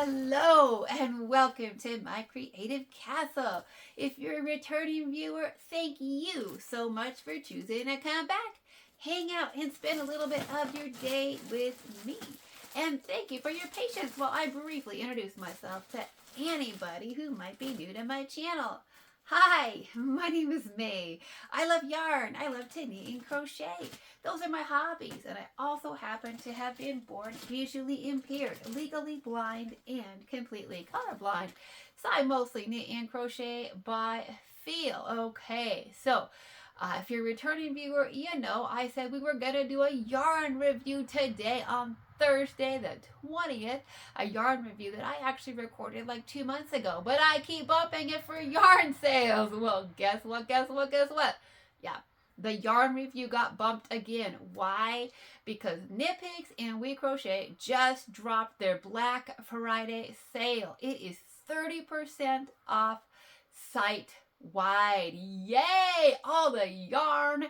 Hello and welcome to my creative castle. If you're a returning viewer, thank you so much for choosing to come back, hang out, and spend a little bit of your day with me. And thank you for your patience while I briefly introduce myself to anybody who might be new to my channel. Hi, my name is May. I love yarn, I love to knit and crochet. Those are my hobbies, and I also happen to have been born visually impaired, legally blind, and completely colorblind. So I mostly knit and crochet by feel. Okay, so if you're a returning viewer, you know I said we were going to do a yarn review today on Thursday the 20th, a yarn review that I actually recorded like 2 months ago, but I keep bumping it for yarn sales. Well, guess what? Yeah, the yarn review got bumped again. Why? Because Knit Picks and We Crochet just dropped their Black Friday sale. It is 30% off site wide. Yay! All the yarn.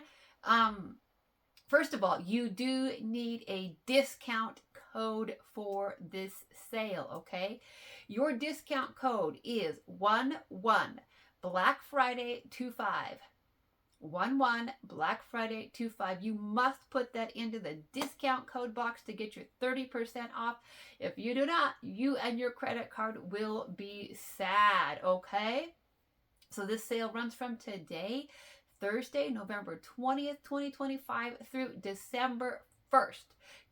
First of all, you do need a discount code for this sale, okay? Your discount code is 11blackfriday25. 11blackfriday25. You must put that into the discount code box to get your 30% off. If you do not, you and your credit card will be sad, okay? So this sale runs from today, Thursday, November 20th, 2025 through December 1st,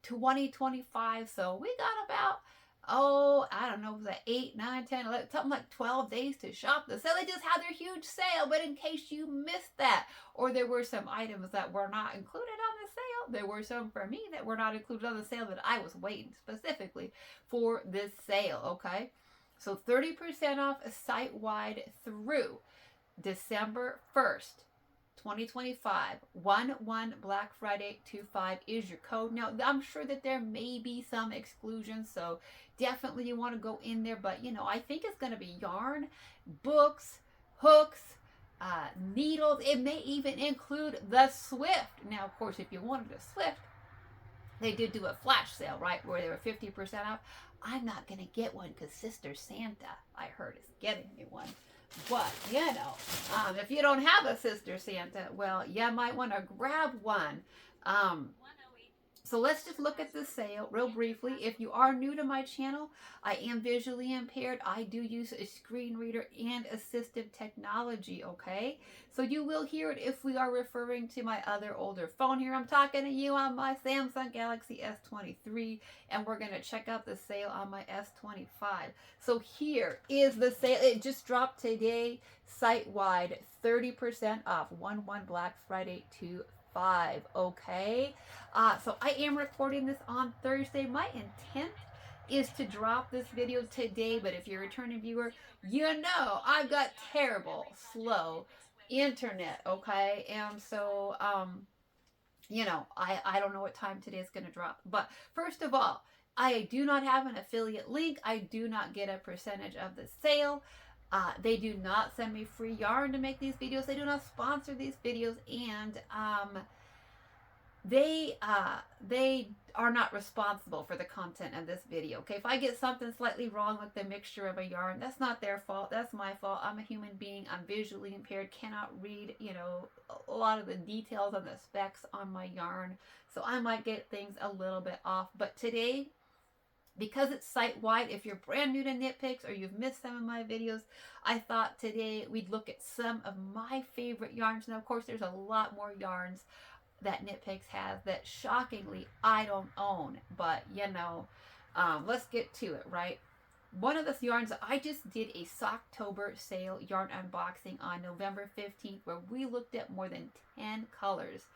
2025. So we got about, I don't know, was that 8, 9, 10, 11, something like 12 days to shop the sale. They just had their huge sale, but in case you missed that, or there were some items that were not included on the sale, there were some for me that were not included on the sale that I was waiting specifically for this sale, okay? So 30% off site-wide through December 1st, 2025. 11 Black Friday 25 is your code. Now, I'm sure that there may be some exclusions, so definitely you want to go in there, but you know, I think it's going to be yarn, books, hooks, needles. It may even include the Swift. Now, of course, if you wanted a Swift, they did do a flash sale, right, where they were 50% off. I'm not going to get one because Sister Santa, I heard, is getting me one. But, you know, if you don't have a Sister Santa, well, you might want to grab one. So let's just look at the sale real briefly. If you are new to my channel, I am visually impaired. I do use a screen reader and assistive technology, okay? So you will hear it if we are referring to my other older phone here. I'm talking to you on my Samsung Galaxy S23, and we're going to check out the sale on my S25. So here is the sale. It just dropped today, site-wide, 30% off, 11 Black Friday 25, okay? So I am recording this on Thursday. My intent is to drop this video today, but if you're a returning viewer, you know I've got terrible, slow internet, okay? And so, you know, I don't know what time today is going to drop. But first of all, I do not have an affiliate link. I do not get a percentage of the sale. They do not send me free yarn to make these videos. They do not sponsor these videos, and they are not responsible for the content of this video, okay? If I get something slightly wrong with the mixture of a yarn, that's not their fault. That's my fault. I'm a human being. I'm visually impaired, cannot read, you know, a lot of the details on the specs on my yarn. So I might get things a little bit off. But today, because it's site-wide, if you're brand new to Knit Picks or you've missed some of my videos, I thought today we'd look at some of my favorite yarns. Now, of course, there's a lot more yarns that Knit Picks has that shockingly I don't own, but you know, let's get to it, right? One of the yarns, I just did a Socktober sale yarn unboxing on November 15th where we looked at more than 10 colors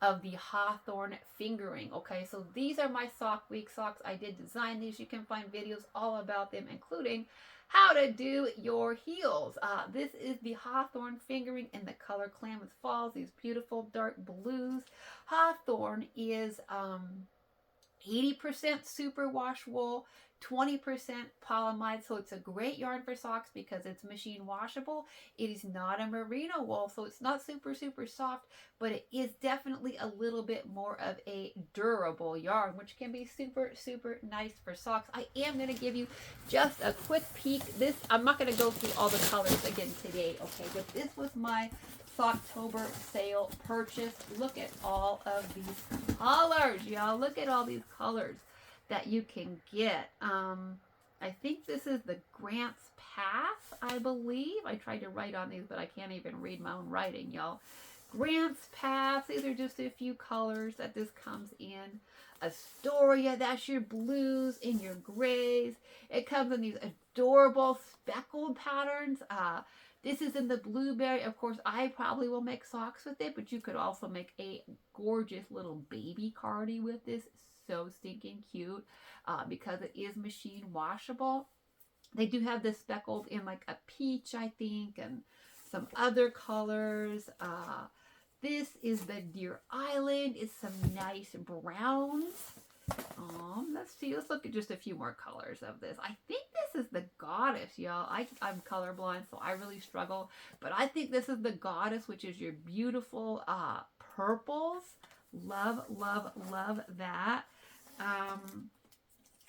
of the Hawthorne fingering, okay? So these are my Sock Week socks. I did design these. You can find videos all about them, including how to do your heels. This is the Hawthorne fingering in the color Klamath Falls, these beautiful dark blues. Hawthorne is 80% superwash wool, 20% polyamide. So it's a great yarn for socks because it's machine washable. It is not a merino wool, so it's not super, super soft, but it is definitely a little bit more of a durable yarn, which can be super, super nice for socks. I am going to give you just a quick peek. I'm not going to go through all the colors again today, okay, but this was my October sale purchase. Look at all of these colors, y'all. Look at all these colors that you can get. I think this is the Grant's Pass, I believe. I tried to write on these, but I can't even read my own writing, y'all. Grant's Pass. These are just a few colors that this comes in. Astoria, that's your blues and your grays. It comes in these adorable speckled patterns. This is in the blueberry. Of course, I probably will make socks with it, but you could also make a gorgeous little baby cardi with this. So stinking cute because it is machine washable. They do have this speckled in like a peach, I think, and some other colors. This is the Deer Island. It's some nice browns. Let's see. Let's look at just a few more colors of this. I think this is the Goddess, y'all. I'm colorblind, so I really struggle. But I think this is the Goddess, which is your beautiful purples. Love, love, love that.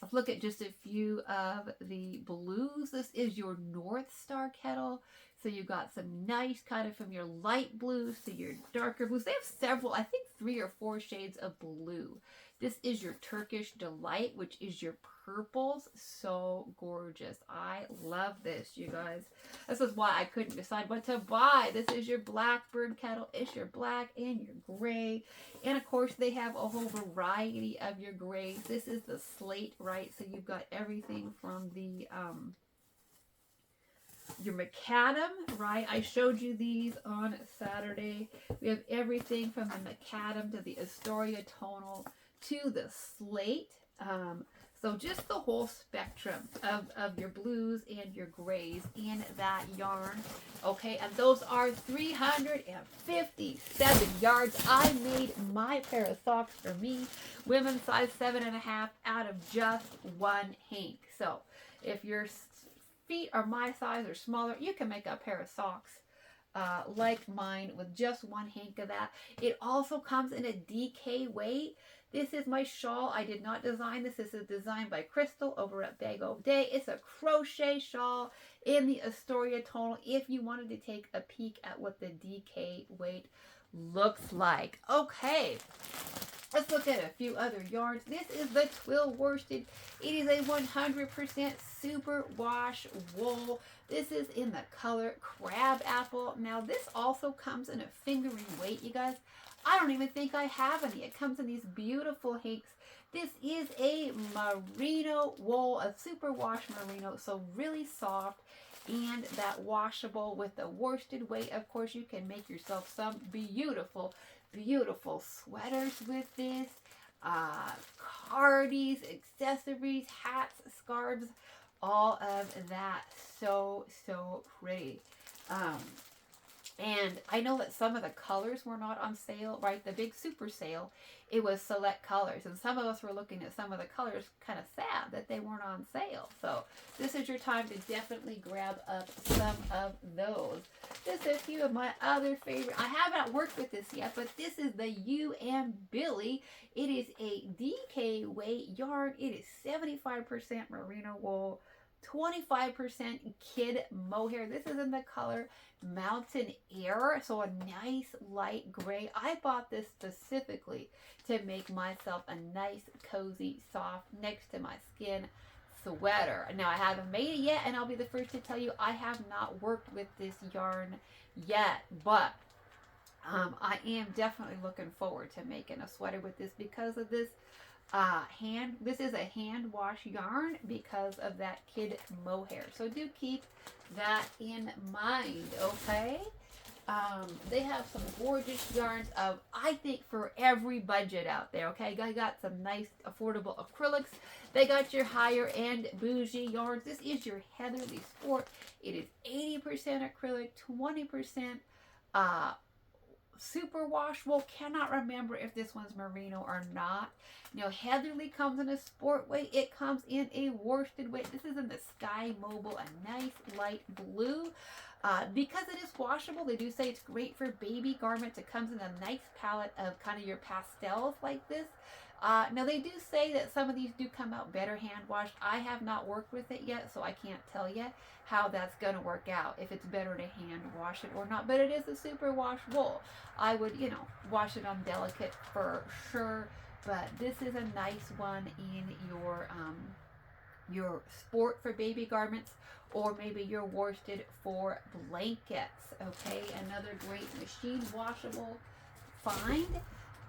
Let's look at just a few of the blues. This is your North Star kettle. So you got some nice kind of from your light blues to your darker blues. They have several, I think 3 or 4 shades of blue. This is your Turkish Delight, which is your purples. So gorgeous. I love this, you guys. This is why I couldn't decide what to buy. This is your Blackbird kettle. It's your black and your gray. And of course, they have a whole variety of your grays. This is the slate, right? So you've got everything from the your macadam, right? I showed you these on Saturday. We have everything from the macadam to the Astoria tonal to the slate. So just the whole spectrum of your blues and your grays in that yarn. Okay, and those are 357 yards. I made my pair of socks for me, women's size 7.5, out of just one hank. So if your feet are my size or smaller, you can make a pair of socks like mine with just one hank of that. It also comes in a DK weight. This is my shawl. I did not design this. This is designed by Crystal over at Bag O' Day. It's a crochet shawl in the Astoria tonal if you wanted to take a peek at what the DK weight looks like. Okay, let's look at a few other yarns. This is the twill worsted. It is a 100% super wash wool. This is in the color Crab Apple. Now, this also comes in a fingering weight, you guys. I don't even think I have any. It comes in these beautiful hanks. This is a merino wool, a super wash merino, so really soft and that washable with the worsted weight. Of course, you can make yourself some beautiful, beautiful sweaters with this. Cardies, accessories, hats, scarves, all of that. So, so pretty. And I know that some of the colors were not on sale, right? The big super sale, it was select colors. And some of us were looking at some of the colors kind of sad that they weren't on sale. So this is your time to definitely grab up some of those. Just a few of my other favorite. I haven't worked with this yet, but this is the You and Billy. It is a DK weight yarn. It is 75% merino wool, 25% kid mohair. This is in the color Mountain Air, so a nice light gray. I bought this specifically to make myself a nice, cozy, soft, next to my skin sweater. Now, I haven't made it yet, and I'll be the first to tell you I have not worked with this yarn yet, but I am definitely looking forward to making a sweater with this because of this this is a hand wash yarn because of that kid mohair. So do keep that in mind, okay? They have some gorgeous yarns of, I think, for every budget out there, okay? I got some nice affordable acrylics. They got your higher end bougie yarns. This is your Heatherly Sport. It is 80% acrylic, 20% super wash wool. Cannot remember if this one's merino or not. You know, Heatherly comes in a sport weight. It comes in a worsted weight. This is in the Sky Mobile, a nice light blue. Because it is washable, they do say it's great for baby garments. It comes in a nice palette of kind of your pastels like this. Now, they do say that some of these do come out better hand washed. I have not worked with it yet, so I can't tell you how that's going to work out, if it's better to hand wash it or not. But it is a super wash wool. I would, you know, wash it on delicate for sure. But this is a nice one in your sport for baby garments, or maybe your worsted for blankets. Okay, another great machine washable find.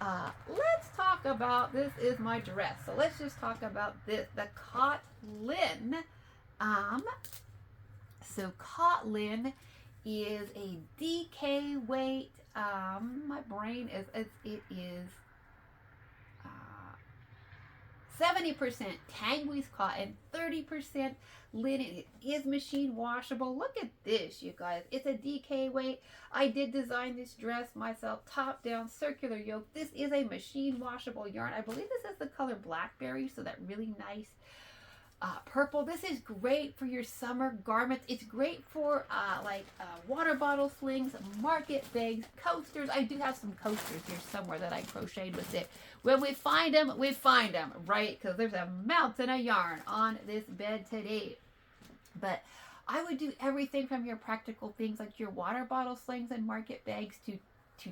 Let's talk about, this is my dress. So let's just talk about this, the Cotlin. So Cotlin is a DK weight. My brain is, it is 70% Tanguis cotton, 30% linen. It is machine washable. Look at this, you guys. It's a DK weight. I did design this dress myself, top down, circular yoke. This is a machine washable yarn. I believe this is the color blackberry, so that really nice purple. This is great for your summer garments. It's great for water bottle slings, market bags, coasters. I do have some coasters here somewhere that I crocheted with it. When we find them, right? Because there's a mountain of yarn on this bed today. But I would do everything from your practical things like your water bottle slings and market bags to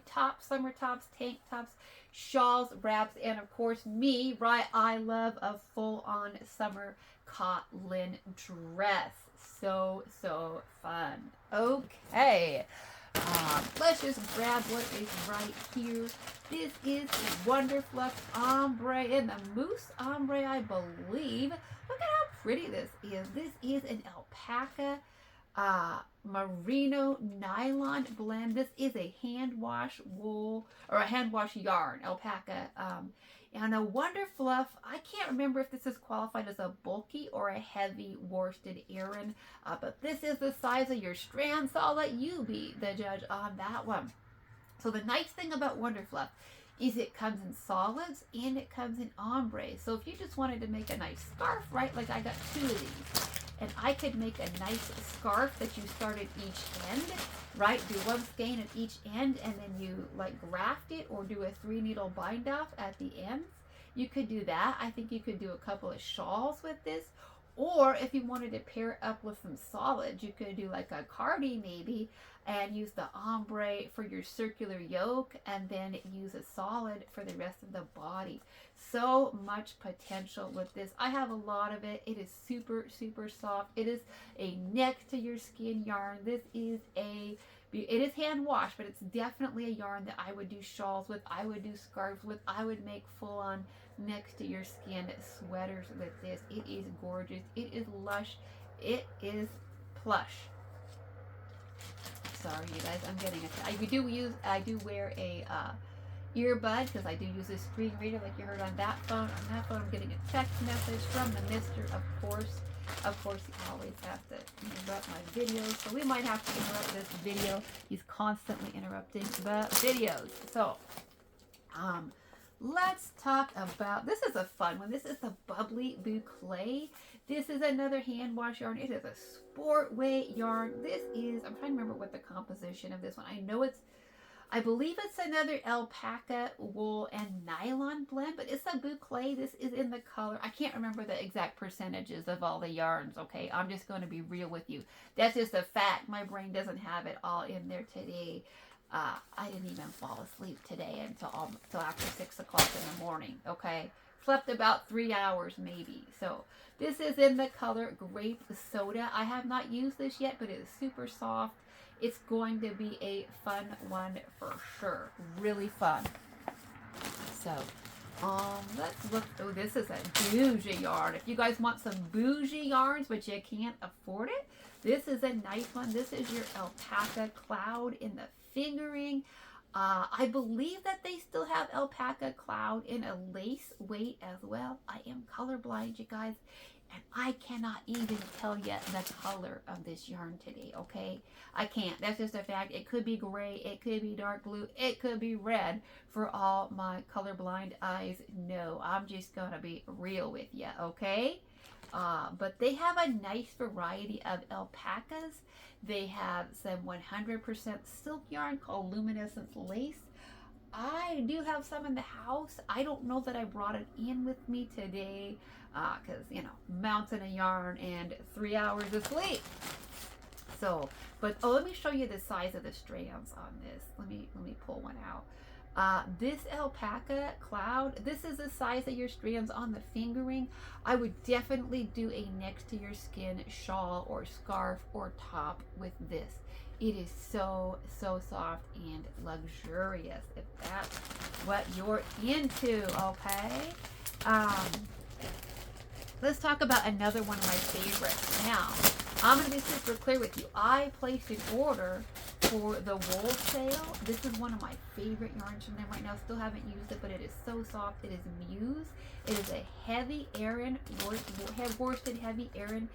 tops, summer tops, tank tops, shawls, wraps, and of course me, right? I love a full-on summer Cotlin dress. So fun. Okay. Let's just grab what is right here. This is Wonderfluff ombre in the mousse ombre, I believe. Look at how pretty this is. This is an alpaca merino nylon blend. This is a hand wash wool, or a hand wash yarn, alpaca. And a Wonderfluff, I can't remember if this is qualified as a bulky or a heavy worsted Aran, but this is the size of your strand, so I'll let you be the judge on that one. So the nice thing about Wonderfluff is it comes in solids and it comes in ombre. So if you just wanted to make a nice scarf, right, like I got 2 of these, and I could make a nice scarf that you start at each end, right? Do one skein at each end and then you like graft it, or do a 3-needle bind off at the ends. You could do that. I think you could do a couple of shawls with this. Or if you wanted to pair it up with some solids, you could do like a cardi maybe, and use the ombre for your circular yoke, and then use a solid for the rest of the body. So much potential with this. I have a lot of it. It is super, super soft. It is a next to your skin yarn. This is it is hand washed, but it's definitely a yarn that I would do shawls with. I would do scarves with. I would make full on next to your skin sweaters with this. It is gorgeous. It is lush. It is plush. Sorry, you guys, I'm getting it. I do wear a earbud because I do use a screen reader like you heard on that phone. On that phone, I'm getting a text message from the mister, of course. Of course, he always has to interrupt my videos, so we might have to interrupt this video. He's constantly interrupting the videos. So, let's talk about, this is a fun one. This is the Bubbly Boucle. This is another hand wash yarn. It is a sport weight yarn. This is, I'm trying to remember what the composition of this one. I believe it's another alpaca wool and nylon blend, but it's a boucle. This is in the color. I can't remember the exact percentages of all the yarns, okay? I'm just going to be real with you. That's just a fact. My brain doesn't have it all in there today. I didn't even fall asleep today until after 6 o'clock in the morning, okay? Slept about 3 hours maybe. So this is in the color Grape Soda. I have not used this yet, but it is super soft. It's going to be a fun one for sure. Really fun. So, let's look. Oh, this is a bougie yarn. If you guys want some bougie yarns, but you can't afford it, this is a nice one. This is your alpaca cloud in the fingering. I believe that they still have alpaca cloud in a lace weight as well. I am colorblind, you guys, and I cannot even tell you the color of this yarn today, okay? I can't. That's just a fact. It could be gray, it could be dark blue, it could be red. For all my colorblind eyes, no. I'm just gonna be real with you, okay? But they have a nice variety of alpacas. They have some 100% silk yarn called luminescent lace. I do have some in the house. I don't know that I brought it in with me today because, you know, mountain of yarn and 3 hours of sleep. So, but let me show you the size of the strands on this. Let me pull one out. This alpaca cloud, this is the size of your strands on the fingering. I would definitely do a next to your skin shawl or scarf or top with this. It is so soft and luxurious, if that's what you're into, okay? Let's talk about another one of my favorites. Now, I'm going to be super clear with you. I placed an order for the wool sale. This is one of my favorite yarns from them right now. Still haven't used it, but it is so soft. It is Muse. It is a heavy Aran, worsted heavy Aran,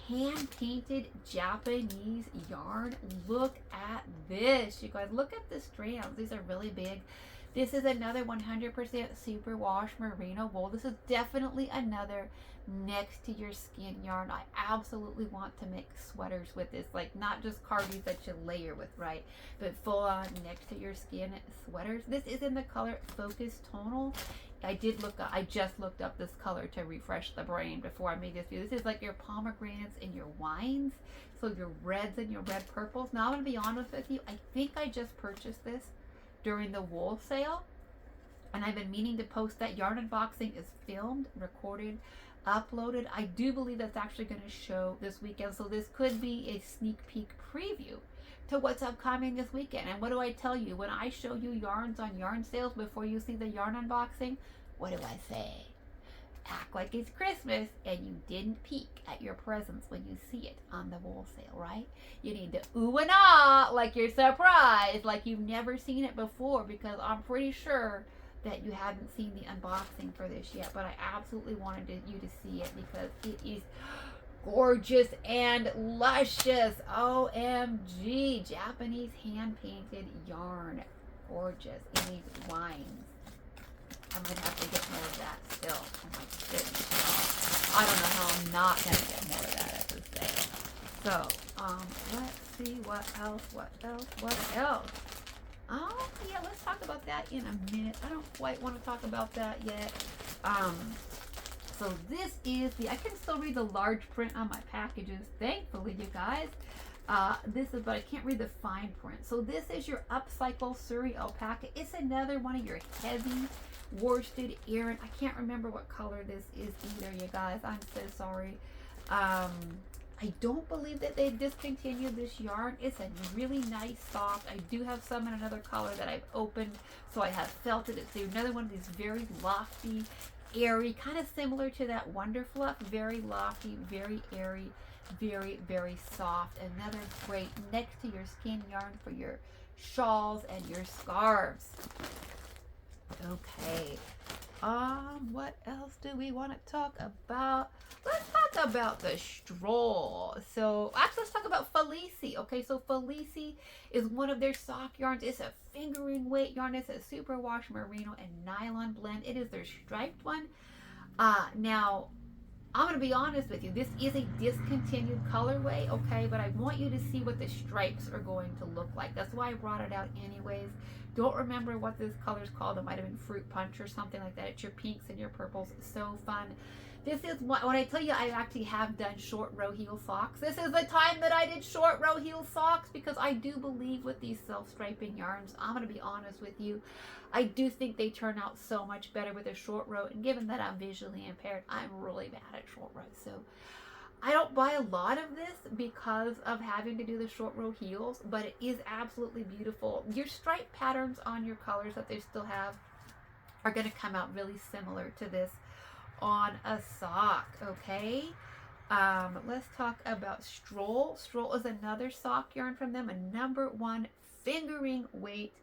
hand-painted Japanese yarn. Look at this, you guys. Look at the strands. These are really big. This is another 100% superwash merino wool. This is definitely another next to your skin yarn. I absolutely want to make sweaters with this, like not just cardies that you layer with, right? But full on next to your skin sweaters. This is in the color Focus Tonal. I just looked up this color to refresh the brain before I made this video. This is like your pomegranates and your wines. So your reds and your red purples. Now I'm going to be honest with you. I think I just purchased this during the wool sale, and I've been meaning to post that. Yarn unboxing is filmed, recorded, uploaded. I do believe that's actually going to show this weekend, so this could be a sneak peek preview to what's upcoming this weekend. And what do I tell you when I show you yarns on yarn sales before you see the yarn unboxing? What do I say? Act like it's Christmas and you didn't peek at your presents when you see it on the wool sale, right? You need to ooh and ah like you're surprised, like you've never seen it before, because I'm pretty sure that you haven't seen the unboxing for this yet. But I absolutely wanted you to see it because it is gorgeous and luscious. OMG, Japanese hand-painted yarn. Gorgeous. It needs wines. I might have to get more of that still. Oh my goodness, y'all. I don't know how I'm not going to get more of that at this sale. So, let's see what else. Oh, yeah, let's talk about that in a minute. I don't quite want to talk about that yet. So this is I can still read the large print on my packages, thankfully, you guys. But I can't read the fine print. So this is your upcycle Suri alpaca. It's another one of your heavy worsted Aran. I can't remember what color this is either, you guys. I'm so sorry. I don't believe that they've discontinued this yarn. It's a really nice soft. I do have some in another color that I've opened, so I have felt it. It's another one of these very lofty, airy, kind of similar to that Wonder Fluff. Very lofty, very airy, very soft. Another great next to your skin yarn for your shawls and your scarves. Okay, what else do we want to talk about? Let's talk about the stroll. So actually, let's talk about Felici. Okay, so Felici is one of their sock yarns. It's a fingering weight yarn. It's a superwash merino and nylon blend. It is their striped one. Now, I'm going to be honest with you. This is a discontinued colorway, okay? But I want you to see what the stripes are going to look like. That's why I brought it out anyways. Don't remember what this color's called. It might have been Fruit Punch or something like that. It's your pinks and your purples. So fun. This is when I tell you I actually have done short row heel socks. This is the time that I did short row heel socks, because I do believe with these self-striping yarns, I'm going to be honest with you, I do think they turn out so much better with a short row. And given that I'm visually impaired, I'm really bad at short row. So I don't buy a lot of this because of having to do the short row heels, but it is absolutely beautiful. Your stripe patterns on your colors that they still have are going to come out really similar to this on a sock, okay? Let's talk about Stroll. Stroll is another sock yarn from them, a #1 fingering weight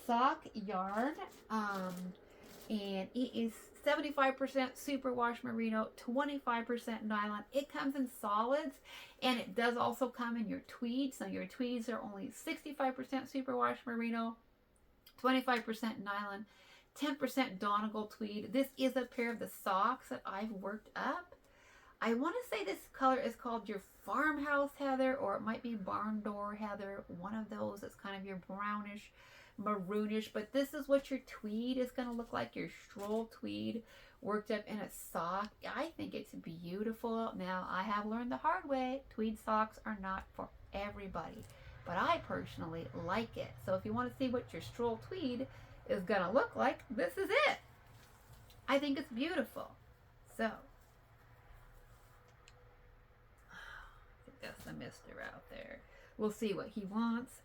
sock yarn. And it is 75% superwash merino, 25% nylon. It comes in solids, and it does also come in your tweeds. So your tweeds are only 65% superwash merino, 25% nylon, 10% Donegal tweed. This is a pair of the socks that I've worked up. I want to say this color is called your farmhouse heather, or it might be barn door heather. One of those. It's kind of your brownish, maroonish, but this is what your tweed is going to look like, your stroll tweed worked up in a sock. I think it's beautiful. Now, I have learned the hard way, tweed socks are not for everybody, but I personally like it. So if you want to see what your stroll tweed is going to look like, this is it. I think it's beautiful. So, I think that's the mister out there. We'll see what he wants.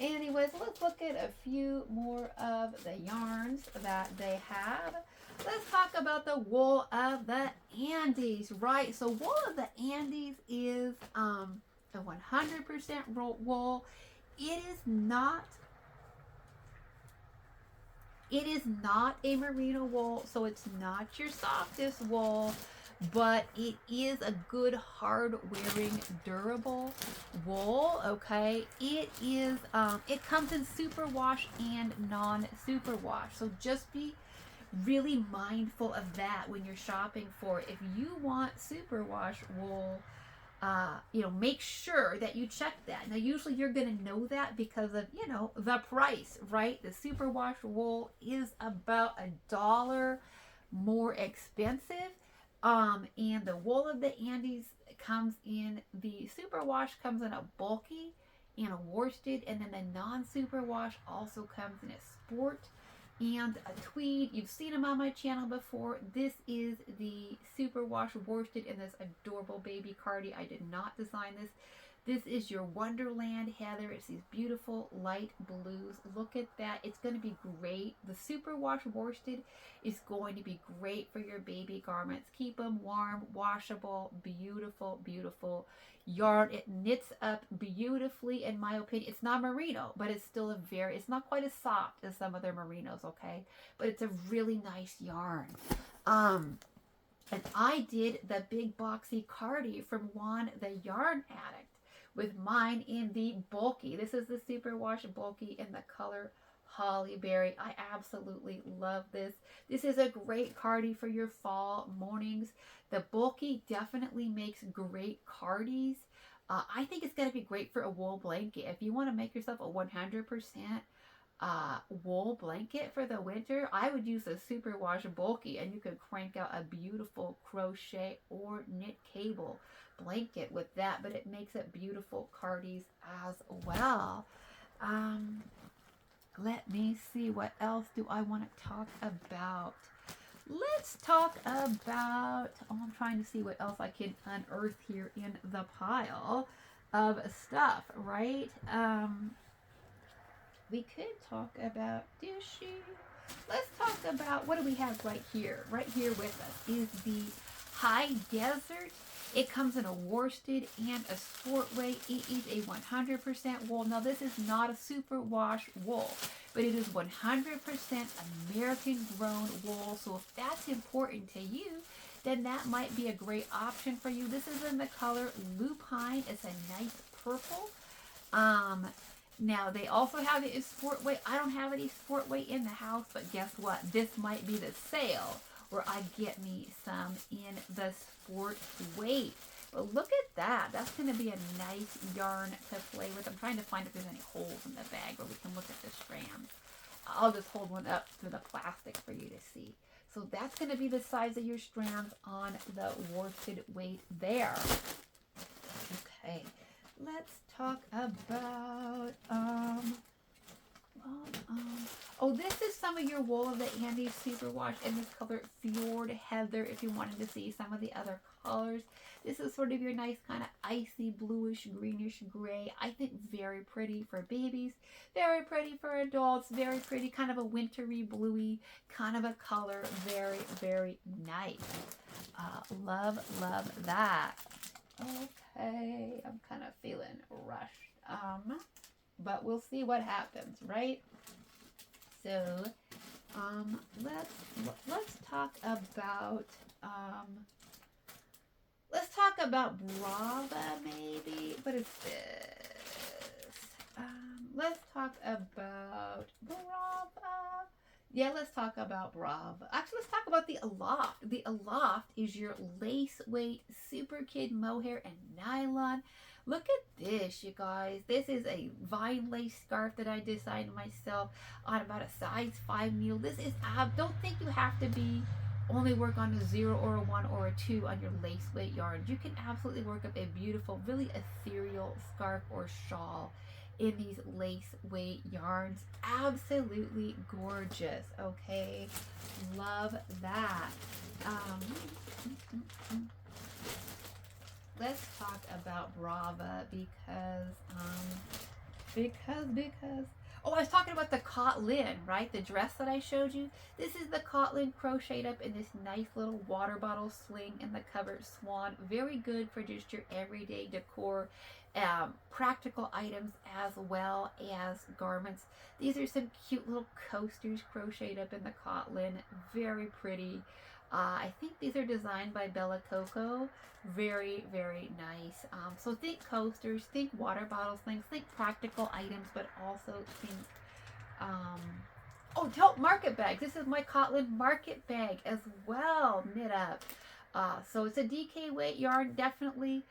Anyways, let's look at a few more of the yarns that they have. Let's talk about the wool of the Andes, right? So wool of the Andes is a 100% wool. It is not a merino wool, so it's not your softest wool, but it is a good, hard-wearing, durable wool, okay? It is, it comes in superwash and non-superwash, so just be really mindful of that when you're shopping for it. If you want superwash wool, you know, make sure that you check that. Now, usually you're going to know that because of, you know, the price, right? The superwash wool is about $1 more expensive. And the wool of the Andes comes in, the superwash comes in a bulky and a worsted, and then the non-superwash also comes in a sport and a tweed. You've seen them on my channel before. This is the superwash worsted in this adorable baby cardie. I did not design this. This is your Wonderland heather. It's these beautiful light blues. Look at that. It's going to be great. The superwash worsted is going to be great for your baby garments. Keep them warm, washable, beautiful, beautiful yarn. It knits up beautifully, in my opinion. It's not merino, but it's still it's not quite as soft as some of their merinos, okay? But it's a really nice yarn. And I did the big boxy cardie from Juan the Yarn Addict with mine in the bulky. This is the superwash bulky in the color Holly Berry. I absolutely love this. This is a great cardie for your fall mornings. The bulky definitely makes great cardies. I think it's going to be great for a wool blanket. If you want to make yourself a 100% wool blanket for the winter, I would use a superwash bulky, and you could crank out a beautiful crochet or knit cable blanket with that, but it makes it beautiful cardies as well. Let me see, what else do I want to talk about? Let's talk about, I'm trying to see what else I can unearth here in the pile of stuff, right? We could talk about dishee. Let's talk about, what do we have right here? Right here with us is the High Desert. It comes in a worsted and a sport weight. It is a 100% wool. Now, this is not a superwash wool, but it is 100% American grown wool. So if that's important to you, then that might be a great option for you. This is in the color lupine. It's a nice purple. Now, they also have it in sport weight. I don't have any sport weight in the house, but guess what? This might be the sale where I get me some in the sport weight. But look at that. That's going to be a nice yarn to play with. I'm trying to find if there's any holes in the bag where we can look at the strands. I'll just hold one up to the plastic for you to see. So that's going to be the size of your strands on the worsted weight there. Okay, let's talk about, oh, this is some of your wool of the Andes superwash in this color Fjord Heather, if you wanted to see some of the other colors. This is sort of your nice kind of icy bluish greenish gray. I think very pretty for babies, very pretty for adults, very pretty, kind of a wintry bluey kind of a color. Very, very nice. Love, love that. Okay, I'm kind of feeling rushed. but we'll see what happens, right? So let's talk about Brava, maybe. What is this? Let's talk about Brava. Yeah, let's talk about Brava. Actually, let's talk about the Aloft. The Aloft is your lace weight super kid mohair and nylon. Look at this, you guys. This is a vine lace scarf that I designed myself on about a size 5 needle. This is, don't think you have to be only work on a 0 or a 1 or a 2 on your lace weight yarn. You can absolutely work up a beautiful, really ethereal scarf or shawl in these lace weight yarns. Absolutely gorgeous. Okay, love that. Let's talk about Brava because oh, I was talking about the Kotlin, right? The dress that I showed you. This is the Kotlin crocheted up in this nice little water bottle sling and the covered swan. Very good for just your everyday decor, practical items as well as garments. These are some cute little coasters crocheted up in the Kotlin. Very pretty. I think these are designed by Bella Coco. Very, very nice. So think coasters, think water bottles, think practical items, but also think, oh, tote market bags. This is my Kotlin market bag as well, knit up. So it's a DK weight yarn, definitely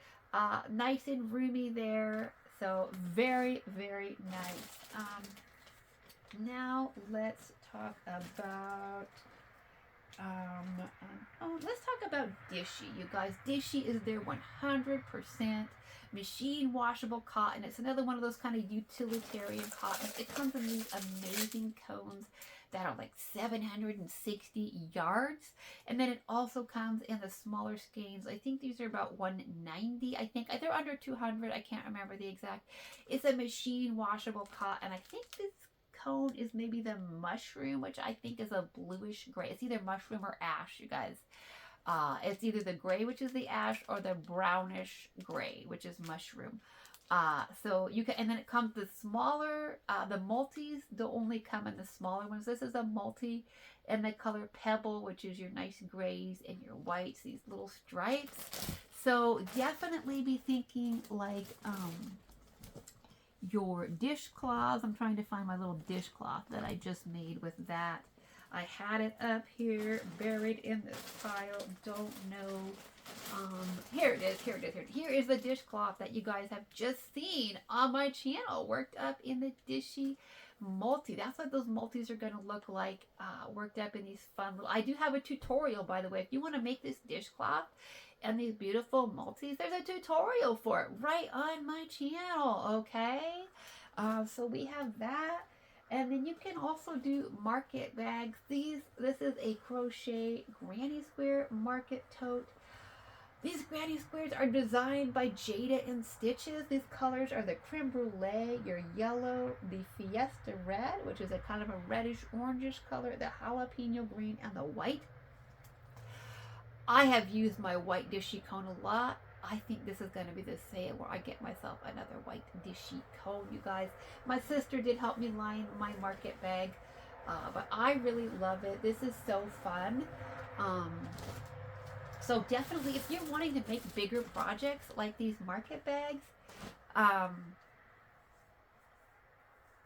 nice and roomy there. So very, very nice. Now let's talk about let's talk about Dishee, you guys. Dishee is their 100% machine washable cotton. It's another one of those kind of utilitarian cottons. It comes in these amazing cones that are like 760 yards, and then it also comes in the smaller skeins. I think these are about 190. I think they're under 200. I can't remember the exact. It's a machine washable cotton. I think this cone is maybe the mushroom, which I think is a bluish gray. It's either mushroom or ash, you guys. It's either the gray, which is the ash, or the brownish gray, which is mushroom. So you can, and then it comes the smaller, the multis, they'll only come in the smaller ones. This is a multi in the color pebble, which is your nice grays and your whites, these little stripes. So definitely be thinking like, your dishcloths. I'm trying to find my little dishcloth that I just made with that. I had it up here, buried in this pile. Don't know. Here it is. Here is the dishcloth that you guys have just seen on my channel, worked up in the Dishee multi. That's what those multis are going to look like, worked up in these fun little. I do have a tutorial, by the way. If you want to make this dishcloth and these beautiful multis, there's a tutorial for it right on my channel, okay? So we have that. And then you can also do market bags. This is a crochet granny square market tote. These granny squares are designed by Jada and Stitches. These colors are the creme brulee, your yellow, the fiesta red, which is a kind of a reddish orangish color, the jalapeno green, and the white. I have used my white Dishee cone a lot. I think this is going to be the sale where I get myself another white Dishee cone, you guys. My sister did help me line my market bag, but I really love it. This is so fun. So definitely, if you're wanting to make bigger projects like these market bags,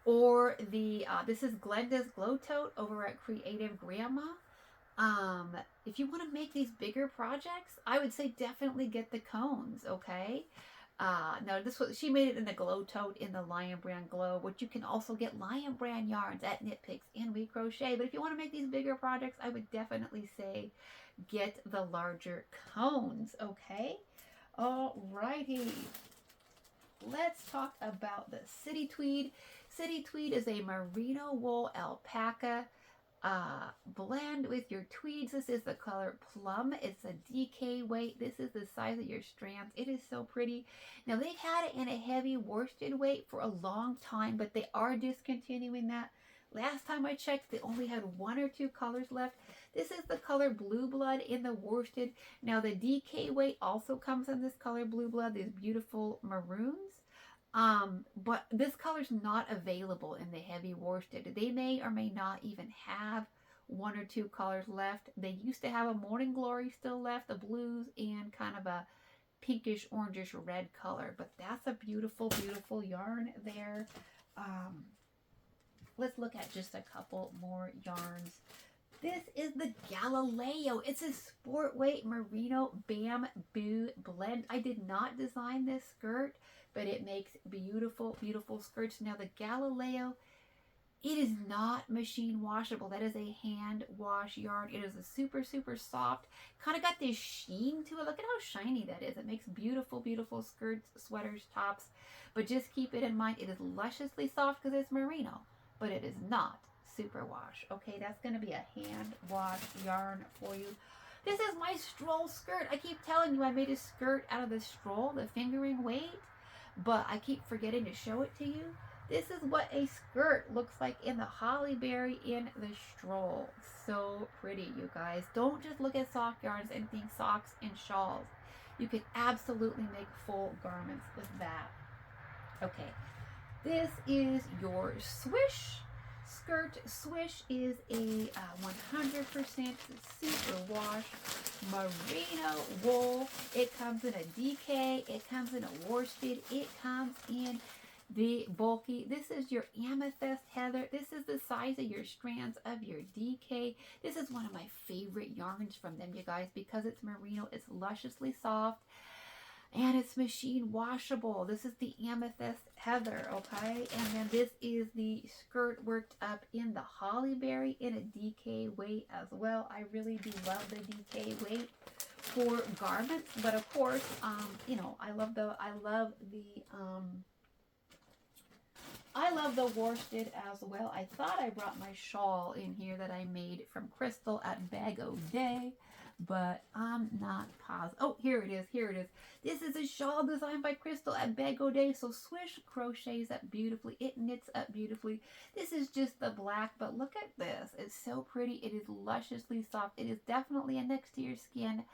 or the, this is Glenda's Glow Tote over at Creative Grandma. If you want to make these bigger projects, I would say definitely get the cones, okay? Now she made it in the Glow Tote in the Lion Brand Glow, which you can also get Lion Brand yarns at Knit Picks and We Crochet. But if you want to make these bigger projects, I would definitely say get the larger cones, okay? Alrighty. Let's talk about the City Tweed. City Tweed is a merino wool alpaca blend with your tweeds. This is the color plum. It's a DK weight. This is the size of your strands. It is so pretty. Now they've had it in a heavy worsted weight for a long time, but they are discontinuing that. Last time I checked, they only had 1 or 2 colors left. This is the color Blue Blood in the worsted. Now the DK weight also comes in this color Blue Blood, these beautiful maroons. But this color's not available in the heavy worsted. They may or may not even have one or two colors left. They used to have a Morning Glory still left, the blues, and kind of a pinkish, orangish red color. But that's a beautiful, beautiful yarn there. Let's look at just a couple more yarns. This is the Galileo. It's a sport weight merino bamboo blend. I did not design this skirt, but it makes beautiful, beautiful skirts. Now the Galileo, it is not machine washable. That is a hand wash yarn. It is a super, super soft, kind of got this sheen to it. Look at how shiny that is. It makes beautiful, beautiful skirts, sweaters, tops. But just keep it in mind, it is lusciously soft because it's merino, but it is not super wash. Okay, that's going to be a hand wash yarn for you. This is my stroll skirt. I keep telling you I made a skirt out of the stroll, the fingering weight, but I keep forgetting to show it to you. This is what a skirt looks like in the holly berry in the stroll. So pretty, you guys. Don't just look at sock yarns and think socks and shawls. You can absolutely make full garments with that. Okay, this is your swish skirt. Swish is a 100% super wash merino wool. It comes in a DK, it comes in a worsted, it comes in the bulky. This is your amethyst heather. This is the size of your strands of your DK. This is one of my favorite yarns from them, you guys, because it's merino. It's lusciously soft and it's machine washable. This is the amethyst heather, okay? And then this is the skirt worked up in the holly berry in a DK weight as well. I really do love the DK weight for garments, but of course, you know, I love the worsted as well. I thought I brought my shawl in here that I made from Crystal at Bag O' Day, but I'm not positive. Oh, here it is. Here it is. This is a shawl designed by Crystal at Bag O' Day. So Swish crochets up beautifully. It knits up beautifully. This is just the black, but look at this. It's so pretty. It is lusciously soft. It is definitely a next to your skin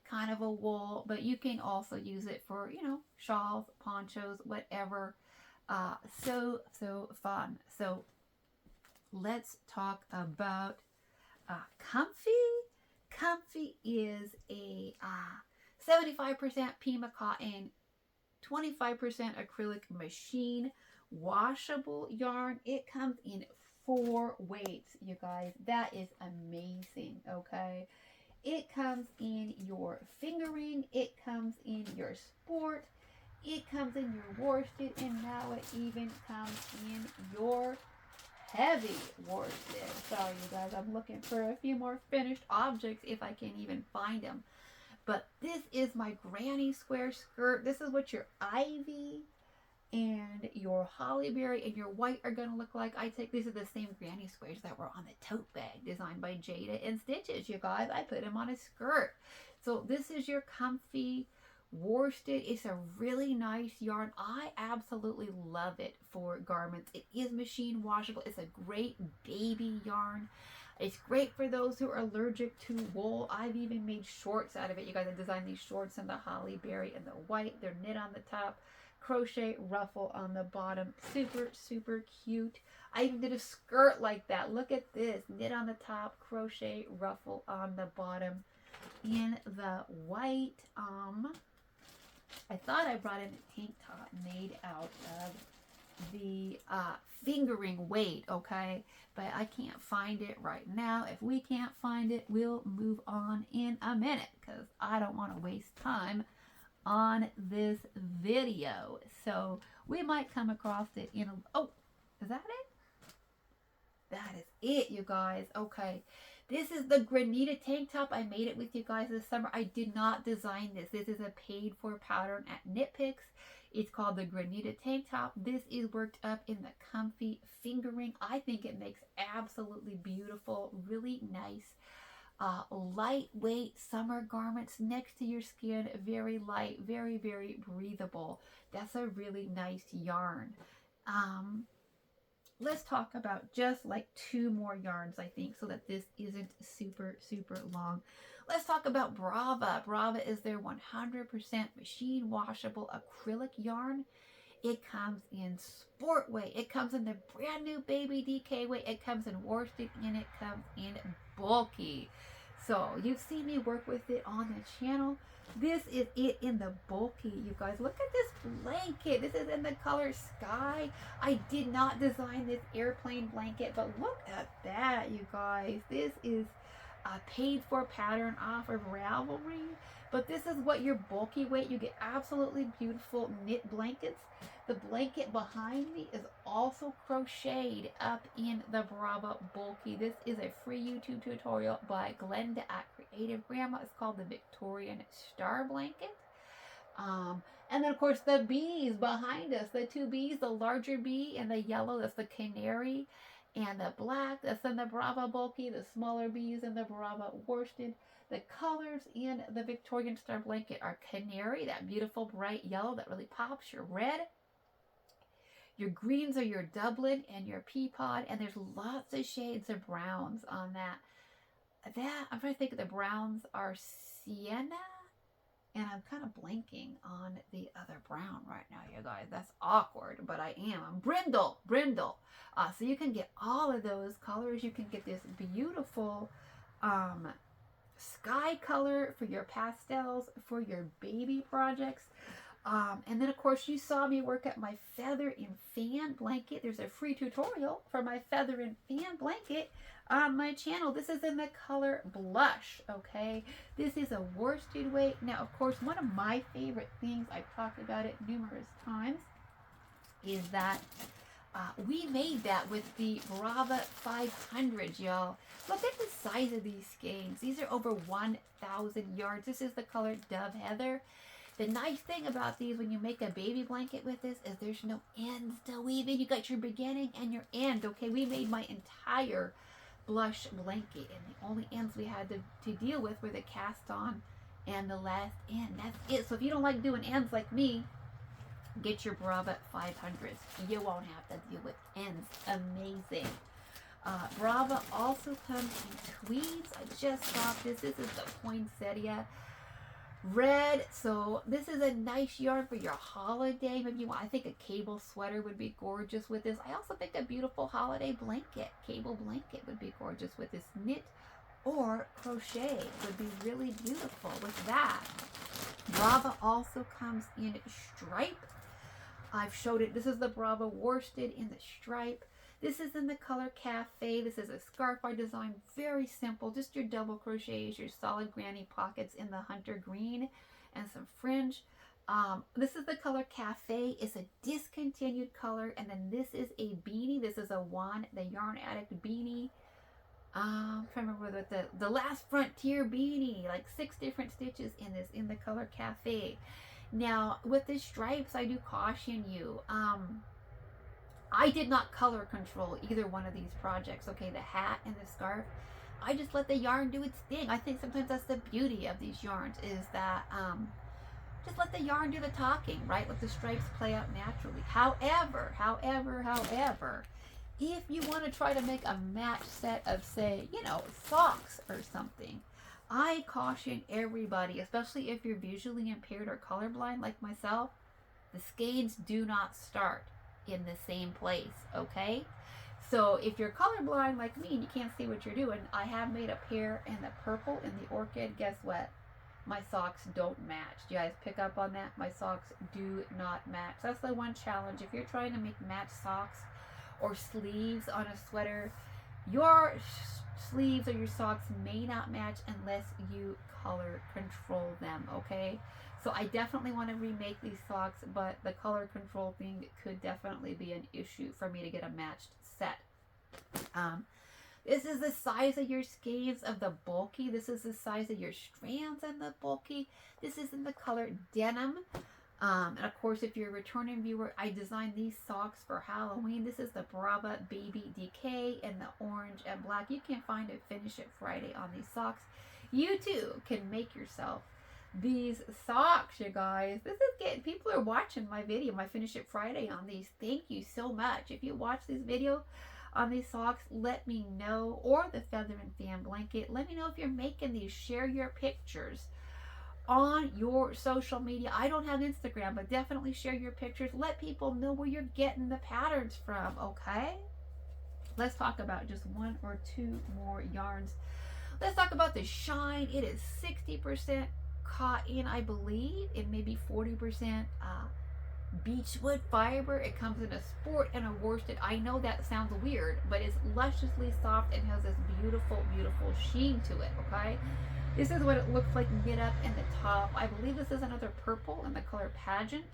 kind of a wool, but you can also use it for, you know, shawls, ponchos, whatever. So fun. So let's talk about Comfy. Comfy is a 75% Pima cotton, 25% acrylic machine washable yarn. It comes in 4 weights, you guys. That is amazing, okay? It comes in your fingering, it comes in your sport, it comes in your worsted, and now it even comes in your heavy worsted. Sorry, you guys, I'm looking for a few more finished objects if I can even find them. But this is my granny square skirt. This is what your ivy and your holly berry and your white are going to look like. These are the same granny squares that were on the tote bag designed by Jada and Stitches, you guys. I put them on a skirt. So this is your Comfy worsted. It's a really nice yarn. I absolutely love it for garments. It is machine washable. It's a great baby yarn. It's great for those who are allergic to wool. I've even made shorts out of it. You guys, I designed these shorts in the holly berry and the white. They're knit on the top, crochet ruffle on the bottom. Super, super cute. I even did a skirt like that. Look at this. Knit on the top, crochet ruffle on the bottom in the white. I thought I brought in a tank top made out of the fingering weight, okay? But I can't find it right now. If we can't find it, we'll move on in a minute because I don't want to waste time on this video. So we might come across it in a... Oh, is that it? That is it, you guys. Okay. This is the Granita tank top. I made it with you guys this summer. I did not design this. This is a paid for pattern at Knit Picks. It's called the Granita tank top. This is worked up in the Comfy fingering. I think it makes absolutely beautiful, really nice, lightweight summer garments next to your skin. Very light, very, very breathable. That's a really nice yarn. Let's talk about just like 2 more yarns, I think, so that this isn't super, super long. Let's talk about Brava. Brava is their 100% machine washable acrylic yarn. It comes in sport weight. It comes in the brand new baby DK weight. It comes in worsted, and it comes in bulky. So you've seen me work with it on the channel. This is it in the bulky, you guys. Look at this blanket. This is in the color sky. I did not design this airplane blanket, but look at that, you guys. This is a paid for pattern off of Ravelry. But this is what your bulky weight. You get absolutely beautiful knit blankets. The blanket behind me is also crocheted up in the Brava Bulky. This is a free YouTube tutorial by Glenda at Creative Grandma. It's called the Victorian Star Blanket. And then, of course, the bees behind us. The two bees, the larger bee and the yellow, that's the canary. And the black, that's in the Brava Bulky. The smaller bees in the Brava Worsted. The colors in the Victorian Star Blanket are canary, that beautiful bright yellow that really pops, your red. Your greens are your Dublin and your pea pod, and there's lots of shades of browns on that. I'm trying to think of the browns are sienna, and I'm kind of blanking on the other brown right now, you guys. That's awkward, but I am. I'm brindle. So you can get all of those colors. You can get this beautiful sky color for your pastels, for your baby projects. And then, of course, you saw me work at my feather and fan blanket. There's a free tutorial for my feather and fan blanket on my channel. This is in the color blush, okay? This is a worsted weight. Now, of course, one of my favorite things, I've talked about it numerous times, is that we made that with the Brava 500, y'all. Look at the size of these skeins. These are over 1,000 yards. This is the color Dove Heather. The nice thing about these when you make a baby blanket with this is there's no ends to weave in. You got your beginning and your end, okay? We made my entire blush blanket, and the only ends we had to deal with were the cast on and the last end. That's it. So if you don't like doing ends like me, get your Brava 500s. You won't have to deal with ends. Amazing. Brava also comes in tweeds. I just got this. This is the poinsettia red. So this is a nice yarn for your holiday. Maybe you want, I think a cable sweater would be gorgeous with this. I also think a beautiful holiday blanket, cable blanket would be gorgeous with this. Knit or crochet would be really beautiful with that. Brava also comes in stripe. I've showed it. This is the Brava worsted in the stripe. This is in the color Cafe. This is a scarf I designed. Very simple. Just your double crochets, your solid granny pockets in the hunter green, and some fringe. This is the color Cafe. It's a discontinued color. And then this is a beanie. This is a Juan, the Yarn Addict beanie. I'm trying to remember what the Last Frontier beanie. Like 6 different stitches in this, in the color Cafe. Now, with the stripes, I do caution you. I did not color control either one of these projects, okay? The hat and the scarf. I just let the yarn do its thing. I think sometimes that's the beauty of these yarns, is that just let the yarn do the talking, right? Let the stripes play out naturally. However, if you want to try to make a match set of, say, you know, socks or something, I caution everybody, especially if you're visually impaired or colorblind like myself, the skeins do not start in the same place, okay? So if you're colorblind like me and you can't see what you're doing, I have made a pair in the purple and the orchid. Guess what? My socks don't match. Do you guys pick up on that? My socks do not match. That's the one challenge. If you're trying to make match socks or sleeves on a sweater, your sleeves or your socks may not match unless you color control them, okay? So I definitely want to remake these socks, but the color control thing could definitely be an issue for me to get a matched set. This is the size of your skeins of the bulky. This is the size of your strands in the bulky. This is in the color denim. And of course, if you're a returning viewer, I designed these socks for Halloween. This is the Brava Baby DK in the orange and black. You can find a Finish It Friday on these socks. You too can make yourself these socks, you guys. This is getting, people are watching my video, my Finish It Friday on these. Thank you so much. If you watch this video on these socks, let me know. Or the feather and fan blanket, let me know if you're making these. Share your pictures. on your social media. I don't have Instagram, but definitely share your pictures. Let people know where you're getting the patterns from, okay? Let's talk about just one or two more yarns. Let's talk about the shine. It is 60% cotton, I believe, and maybe 40% beechwood fiber. It comes in a sport and a worsted. I know that sounds weird, but it's lusciously soft and has this beautiful, beautiful sheen to it, okay? This is what it looks like knit up in the top. I believe this is another purple in the color Pageant.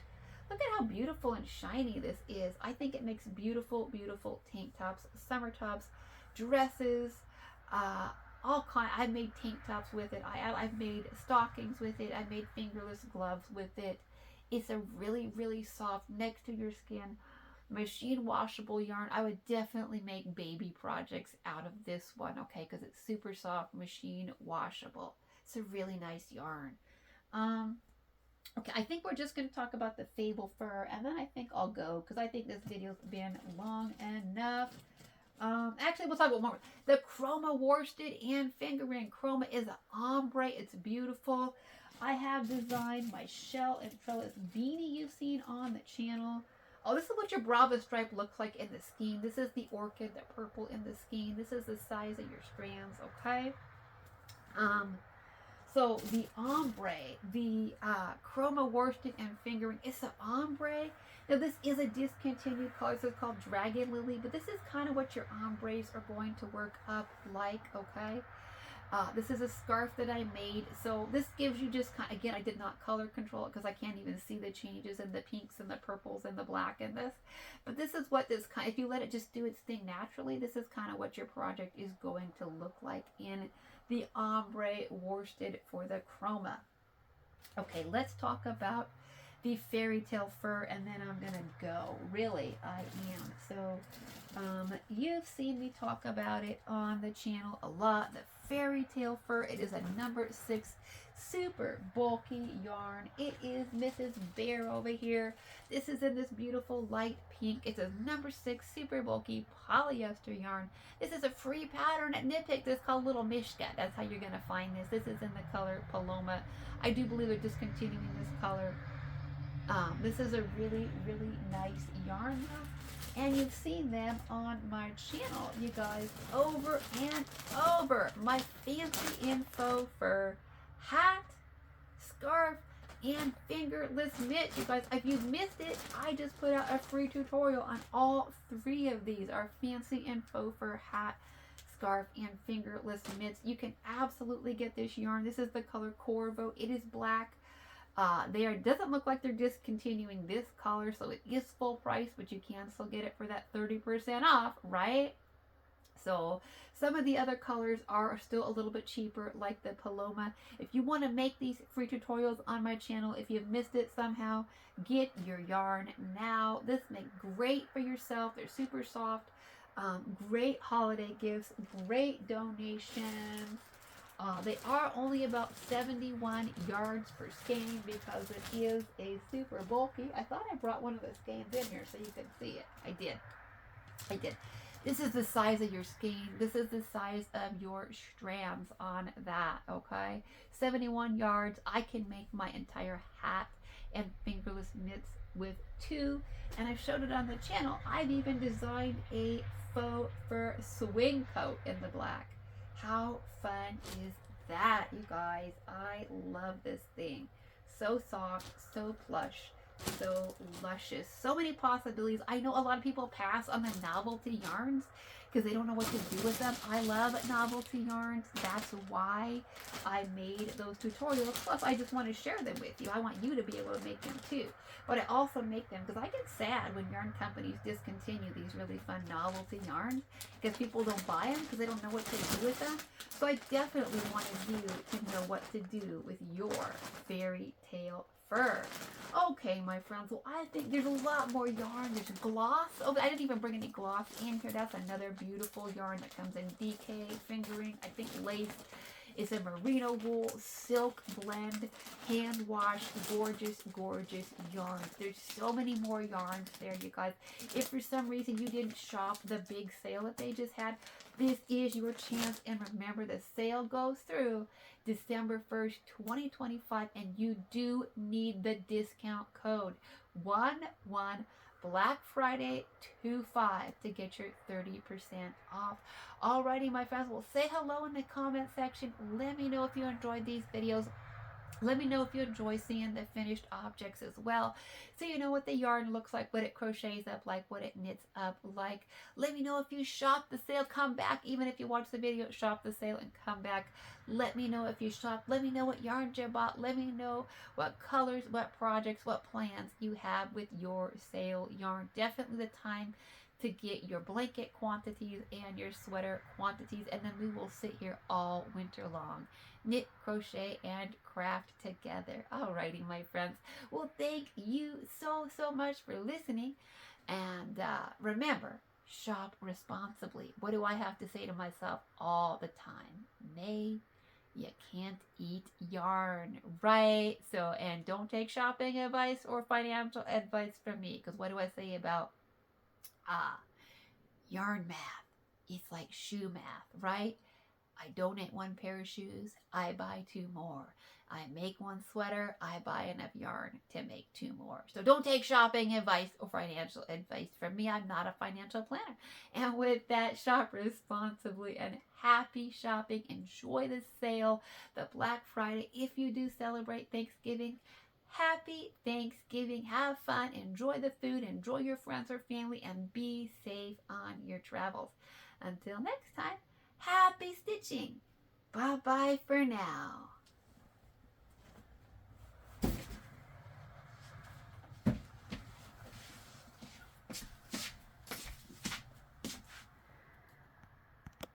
Look at how beautiful and shiny this is. I think it makes beautiful, beautiful tank tops, summer tops, dresses, all kind. I've made tank tops with it. I've made stockings with it. I've made fingerless gloves with it. It's a really, really soft, next to your skin, machine washable yarn. I would definitely make baby projects out of this one, okay, because it's super soft, machine washable. It's a really nice yarn. Okay, I think we're just going to talk about the Fable Fur, and then I think I'll go, because I think this video's been long enough. Actually, we'll talk about more. The Chroma worsted and fingering. Chroma is an ombre. It's beautiful. I have designed my shell and trellis beanie you've seen on the channel. Oh, this is what your Brava stripe looks like in the skein. This is the orchid, the purple in the skein. This is the size of your strands, okay? So the ombre, the Chroma worsted and fingering, it's an ombre. Now this is a discontinued color, so it's called Dragon Lily, but this is kind of what your ombres are going to work up like, okay? This is a scarf that I made, so this gives you just kind of, again, I did not color control it because I can't even see the changes in the pinks and the purples and the black in this. But this is what this kind, if you let it just do its thing naturally, this is kind of what your project is going to look like in the ombre worsted for the Chroma. Okay, let's talk about the fairy tale fur, and then I'm gonna go. Really, I am. So you've seen me talk about it on the channel a lot. The fairy tale fur, it is a number 6 super bulky yarn. It is Mrs. Bear over here. This is in this beautiful light pink. It's a number 6 super bulky polyester yarn. This is a free pattern at Knit Pick. This is called Little Mishka. That's how you're gonna find this. This is in the color Paloma. I do believe they're discontinuing this color. This is a really, really nice yarn though, and you've seen them on my channel, you guys, over and over. My fancy info fur hat, scarf, and fingerless mitt. You guys, if you missed it, I just put out a free tutorial on all 3 of these, our fancy info fur hat, scarf, and fingerless mitts. You can absolutely get this yarn. This is the color Corvo. It is black. Doesn't look like they're discontinuing this color, so it is full price, but you can still get it for that 30% off, right? So some of the other colors are still a little bit cheaper, like the Paloma. If you want to make these free tutorials on my channel, if you've missed it somehow, get your yarn now. This makes great for yourself. They're super soft, great holiday gifts, great donations. They are only about 71 yards per skein because it is a super bulky. I thought I brought one of the skeins in here so you can see it. I did. This is the size of your skein. This is the size of your strands on that, okay? 71 yards. I can make my entire hat and fingerless mitts with 2, and I've showed it on the channel. I've even designed a faux fur swing coat in the black. How fun is that, you guys? I love this thing. So soft, so plush, so luscious. So many possibilities. I know a lot of people pass on the novelty yarns because they don't know what to do with them. I love novelty yarns. That's why I made those tutorials. Plus, I just want to share them with you. I want you to be able to make them too. But I also make them because I get sad when yarn companies discontinue these really fun novelty yarns because people don't buy them because they don't know what to do with them. So I definitely wanted you to know what to do with your fairy tale fur. Okay, my friends, well, I think there's a lot more yarn. There's gloss. Oh, I didn't even bring any gloss in here. That's another beautiful yarn that comes in DK, fingering, I think lace. It's a merino wool silk blend, hand washed, gorgeous, gorgeous yarns. There's so many more yarns there, you guys. If for some reason you didn't shop the big sale that they just had, this is your chance. And remember, the sale goes through December 1st, 2025, and you do need the discount code 11blackfriday25 to get your 30% off. Alrighty, my friends, well, say hello in the comment section. Let me know if you enjoyed these videos. Let me know if you enjoy seeing the finished objects as well, so you know what the yarn looks like, what it crochets up like, what it knits up like. Let me know if you shop the sale. Come back, even if you watch the video, shop the sale and come back. Let me know if you shop. Let me know what yarns you bought. Let me know what colors, what projects, what plans you have with your sale yarn. Definitely the time to get your blanket quantities and your sweater quantities, and then we will sit here all winter long, knit, crochet, and craft together. Alrighty, my friends. Well, thank you so much for listening, and remember, shop responsibly. What do I have to say to myself all the time? Nay, you can't eat yarn, right? So, and don't take shopping advice or financial advice from me, because what do I say about yarn math? It's like shoe math, right? I donate one pair of shoes, I buy 2 more. I make one sweater, I buy enough yarn to make 2 more. So don't take shopping advice or financial advice from me. I'm not a financial planner. And with that, shop responsibly and happy shopping. Enjoy the sale, the Black Friday. If you do celebrate Thanksgiving, happy Thanksgiving. Have fun, enjoy the food, enjoy your friends or family, and be safe on your travels. Until next time, happy stitching. Bye-bye for now.